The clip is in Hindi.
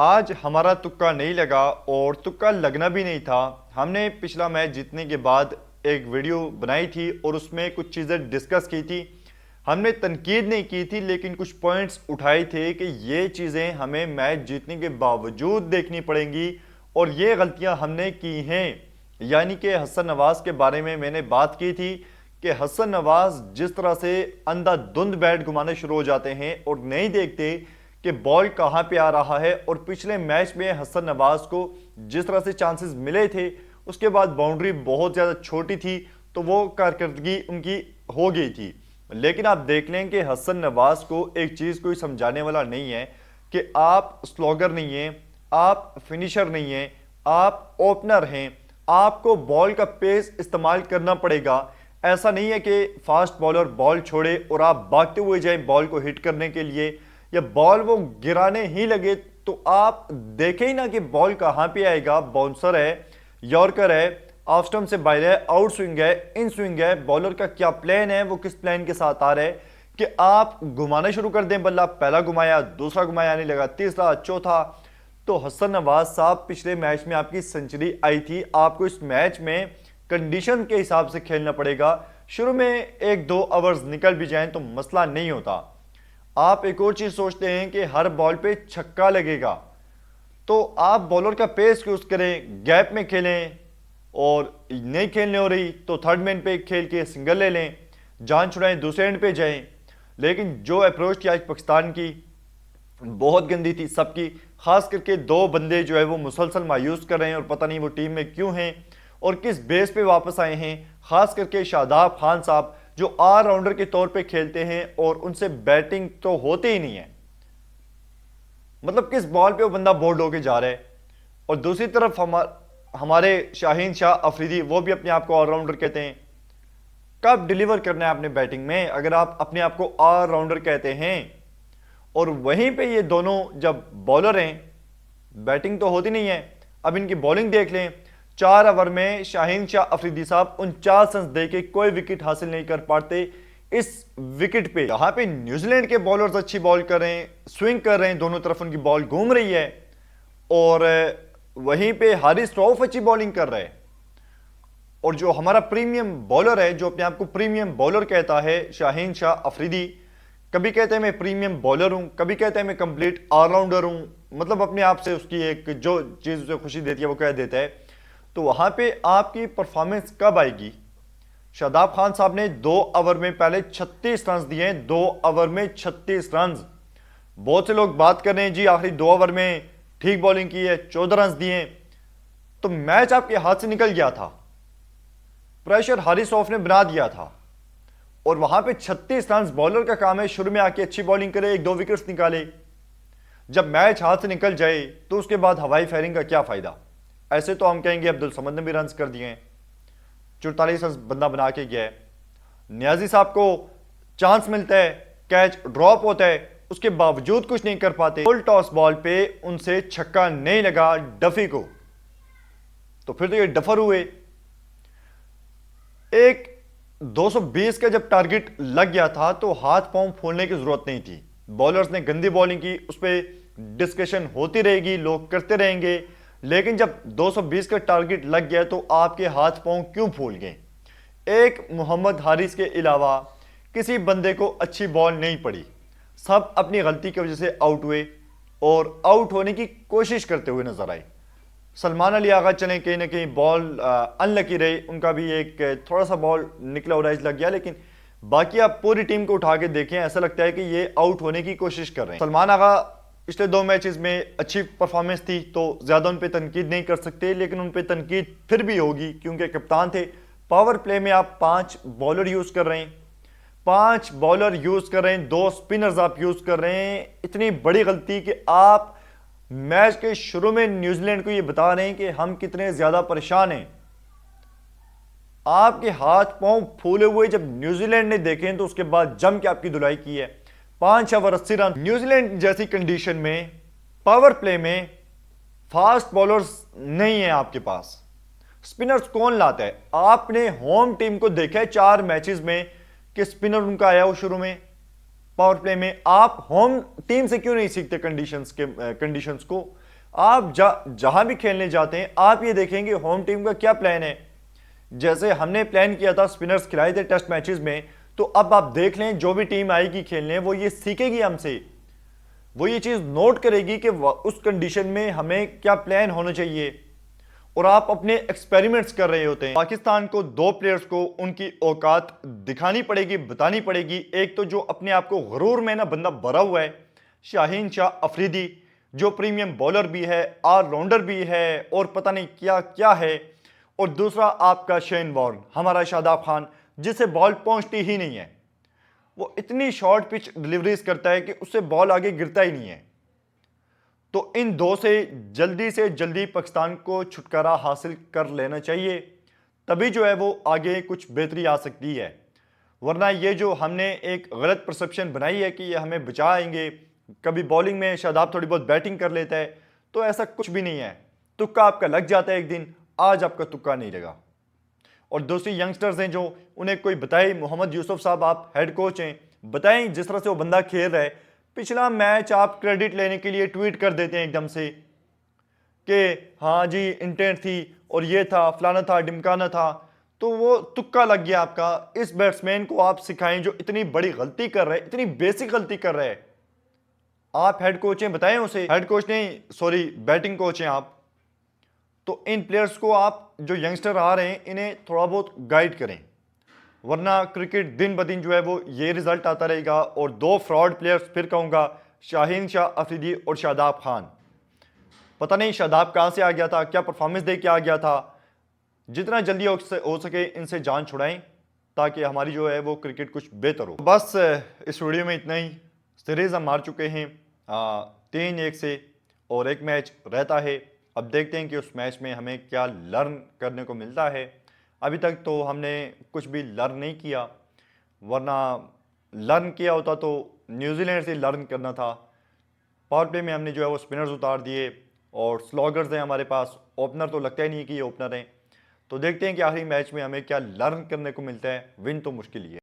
आज हमारा तुक्का नहीं लगा और तुक्का लगना भी नहीं था। हमने पिछला मैच जीतने के बाद एक वीडियो बनाई थी और उसमें कुछ चीज़ें डिस्कस की थी। हमने तनकीद नहीं की थी लेकिन कुछ पॉइंट्स उठाए थे कि ये चीज़ें हमें मैच जीतने के बावजूद देखनी पड़ेंगी और ये गलतियां हमने की हैं। यानी कि हसन नवाज के बारे में मैंने बात की थी कि हसन नवाज जिस तरह से अंधाधुंध बैट घुमाने शुरू हो जाते हैं और नहीं देखते कि बॉल कहां पे आ रहा है। और पिछले मैच में हसन नवाज को जिस तरह से चांसेस मिले थे उसके बाद बाउंड्री बहुत ज़्यादा छोटी थी तो वो कारकर्दगी उनकी हो गई थी। लेकिन आप देख लें कि हसन नवाज को एक चीज़ कोई समझाने वाला नहीं है कि आप स्लॉगर नहीं हैं, आप फिनिशर नहीं हैं, आप ओपनर हैं, आपको बॉल का पेस इस्तेमाल करना पड़ेगा। ऐसा नहीं है कि फास्ट बॉलर बॉल छोड़े और आप भागते हुए जाएं बॉल को हिट करने के लिए या बॉल वो गिराने ही लगे तो आप देखें ही ना कि बॉल कहां पे आएगा। बाउंसर है, यॉर्कर है, ऑफ स्टंप से बाहर है, आउट स्विंग है, इन स्विंग है, बॉलर का क्या प्लान है, वो किस प्लान के साथ आ रहा है कि आप घुमाना शुरू कर दें बल्ला। पहला घुमाया, दूसरा घुमाया नहीं लगा, तीसरा, चौथा। तो हसन नवाज साहब पिछले मैच में आपकी सेंचुरी आई थी, आपको इस मैच में कंडीशन के हिसाब से खेलना पड़ेगा। शुरू में एक दो ओवर्स निकल भी जाएं तो मसला नहीं होता। आप एक और चीज सोचते हैं कि हर बॉल पे छक्का लगेगा तो आप बॉलर का पेस यूज करें, गैप में खेलें और नहीं खेलने हो रही तो थर्ड मैन पे खेल के सिंगल ले लें, जान छुड़ाएं, दूसरे एंड पे जाएं। लेकिन जो अप्रोच थी आज पाकिस्तान की बहुत गंदी थी सबकी, खास करके दो बंदे जो है वो मुसलसल मायूस कर रहे हैं और पता नहीं वो टीम में क्यों हैं और किस बेस पे वापस आए हैं। खास करके शादाब खान साहब जो ऑलराउंडर के तौर पे खेलते हैं और उनसे बैटिंग तो होती ही नहीं है, मतलब किस बॉल पे वो बंदा बोल्ड होके जा रहा है। और दूसरी तरफ हमारे शाहीन शाह अफरीदी, वो भी अपने आप को ऑलराउंडर कहते हैं। कब डिलीवर करना है अपने बैटिंग में अगर आप अपने आप को ऑलराउंडर कहते हैं? और वहीं पे ये दोनों जब बॉलर हैं, बैटिंग तो होती नहीं है। अब इनकी बॉलिंग देख लें, 4 ओवर में शाहीन शाह अफरीदी साहब 49 रन दे के कोई विकेट हासिल नहीं कर पाते। इस विकेट पे यहां पे न्यूजीलैंड के बॉलर्स अच्छी बॉल कर रहे हैं, स्विंग कर रहे हैं, दोनों तरफ उनकी बॉल घूम रही है और वहीं पे हारिस रऊफ अच्छी बॉलिंग कर रहा है। और जो हमारा प्रीमियम बॉलर है, जो अपने आप को प्रीमियम बॉलर कहता है, शाहीन शाह अफरीदी, कभी कहते हैं मैं प्रीमियम बॉलर हूं, कभी कहते हैं मैं कंप्लीट ऑलराउंडर हूं। मतलब अपने आप से उसकी एक जो चीज उसे खुशी देती है वो कह देता है। तो वहां पे आपकी परफॉर्मेंस कब आएगी? शादाब खान साहब ने 2 ओवर में पहले 36 रन दिए, 2 ओवर में 36 रन। बहुत से लोग बात कर रहे हैं जी आखिरी 2 ओवर में ठीक बॉलिंग की है, 14 रन दिए, तो मैच आपके हाथ से निकल गया था, प्रेशर हारिस रऊफ ने बना दिया था। और वहां पे 36 रन, बॉलर का काम है शुरू में आके अच्छी बॉलिंग करे, 1-2 विकेट्स निकाले। जब मैच हाथ से निकल जाए तो उसके बाद हवाई फायरिंग का क्या फायदा? ऐसे तो हम कहेंगे अब्दुल समद ने भी रन कर दिए हैं, 44 रन बंदा बना के गया है। नियाजी साहब को चांस मिलता है, कैच ड्रॉप होता है, उसके बावजूद कुछ नहीं कर पाते। फुल टॉस बॉल पे उनसे छक्का नहीं लगा डफी को, तो फिर तो ये डफर हुए। एक 220 का जब टारगेट लग गया था तो हाथ पांव फूलने की जरूरत नहीं थी। बॉलर्स ने गंदी बॉलिंग की, उस पर डिस्कशन होती रहेगी, लोग करते रहेंगे, लेकिन जब 220 का टारगेट लग गया तो आपके हाथ पांव क्यों फूल गए? एक मोहम्मद हारिस के अलावा किसी बंदे को अच्छी बॉल नहीं पड़ी, सब अपनी गलती की वजह से आउट हुए और आउट होने की कोशिश करते हुए नजर आए। सलमान अली आगा चले कहीं ना कहीं बॉल अनलकी रहे, उनका भी एक थोड़ा सा बॉल निकला और लग गया, लेकिन बाकी आप पूरी टीम को उठा के देखें ऐसा लगता है कि ये आउट होने की कोशिश कर रहे हैं। सलमान आगा पिछले 2 मैचेस में अच्छी परफॉर्मेंस थी तो ज्यादा उन पे तनकीद नहीं कर सकते, लेकिन उन पे तनकीद फिर भी होगी क्योंकि कप्तान थे। पावर प्ले में आप 5 बॉलर यूज कर रहे हैं, 5 बॉलर यूज कर रहे हैं, 2 स्पिनर्स आप यूज कर रहे हैं। इतनी बड़ी गलती कि आप मैच के शुरू में न्यूजीलैंड को यह बता रहे हैं कि हम कितने ज्यादा परेशान हैं। आपके हाथ पांव फूले हुए जब न्यूजीलैंड ने देखे तो उसके बाद जम के आपकी धुलाई की है। 5 ओवर 80 रन। न्यूजीलैंड जैसी कंडीशन में पावर प्ले में फास्ट बॉलर्स नहीं है आपके पास, स्पिनर्स कौन लाता है? आपने होम टीम को देखा है 4 मैचेस में कि स्पिनर उनका आया हो शुरू में पावर प्ले में। आप होम टीम से क्यों नहीं सीखते कंडीशंस को? आप जहां भी खेलने जाते हैं आप ये देखेंगे होम टीम का क्या प्लान है। जैसे हमने प्लान किया था, स्पिनर्स खिलाए थे टेस्ट मैचेस में, तो अब आप देख लें जो भी टीम आएगी खेलने वो ये सीखेगी हमसे, वो ये चीज नोट करेगी कि उस कंडीशन में हमें क्या प्लान होना चाहिए, और आप अपने एक्सपेरिमेंट्स कर रहे होते हैं। पाकिस्तान को दो प्लेयर्स को उनकी औकात दिखानी पड़ेगी, बतानी पड़ेगी। एक तो जो अपने आप को गरूर में ना बंदा भरा हुआ है, शाहीन शाह अफरीदी, जो प्रीमियम बॉलर भी है, ऑलराउंडर भी है और पता नहीं क्या क्या है। और दूसरा आपका शेन वॉर्न, हमारा शादाब खान, जिसे बॉल पहुंचती ही नहीं है। वो इतनी शॉर्ट पिच डिलीवरीज करता है कि उससे बॉल आगे गिरता ही नहीं है। तो इन दो से जल्दी पाकिस्तान को छुटकारा हासिल कर लेना चाहिए, तभी जो है वो आगे कुछ बेहतरी आ सकती है। वरना ये जो हमने एक गलत परसेप्शन बनाई है कि ये हमें बचाएंगे, कभी बॉलिंग में शादाब थोड़ी बहुत बैटिंग कर लेता है, तो ऐसा कुछ भी नहीं है। तुक्का आपका लग जाता है एक दिन, आज आपका तुक्का नहीं लगा। और दूसरी यंगस्टर्स हैं जो, उन्हें कोई बताए, मोहम्मद यूसुफ साहब आप हेड कोच हैं, बताएं जिस तरह से वो बंदा खेल रहा है। पिछला मैच आप क्रेडिट लेने के लिए ट्वीट कर देते हैं एकदम से कि हाँ जी इंटेंट थी और ये था, फलाना था, डिमकाना था, तो वो तुक्का लग गया आपका। इस बैट्समैन को आप सिखाएं जो इतनी बड़ी गलती कर रहे हैं, इतनी बेसिक गलती कर रहे हैं। आप हेड कोच हैं, बताएं उसे, हेड कोच नहीं सॉरी बैटिंग कोच हैं आप। तो इन प्लेयर्स को आप जो यंगस्टर आ रहे हैं इन्हें थोड़ा बहुत गाइड करें, वरना क्रिकेट दिन ब दिन जो है वो ये रिजल्ट आता रहेगा। और दो फ्रॉड प्लेयर्स फिर कहूंगा, शाहीन शाह अफरीदी और शादाब खान। पता नहीं शादाब कहां से आ गया था, क्या परफॉर्मेंस दे के आ गया था। जितना जल्दी हो सके इनसे जान छुड़ाएं, ताकि हमारी जो है वो क्रिकेट कुछ बेहतर हो। बस इस वीडियो में इतना ही। सीरीज हम हार चुके हैं 3-1 से, और एक मैच रहता है। अब देखते हैं कि उस मैच में हमें क्या लर्न करने को मिलता है। अभी तक तो हमने कुछ भी लर्न नहीं किया, वरना लर्न किया होता तो न्यूजीलैंड से लर्न करना था। पावर प्ले में हमने जो है वो स्पिनर्स उतार दिए, और स्लॉगर्स हैं हमारे पास, ओपनर तो लगता ही नहीं कि ये ओपनर हैं। तो देखते हैं कि आखिरी मैच में हमें क्या लर्न करने को मिलता है। विन तो मुश्किल ही है।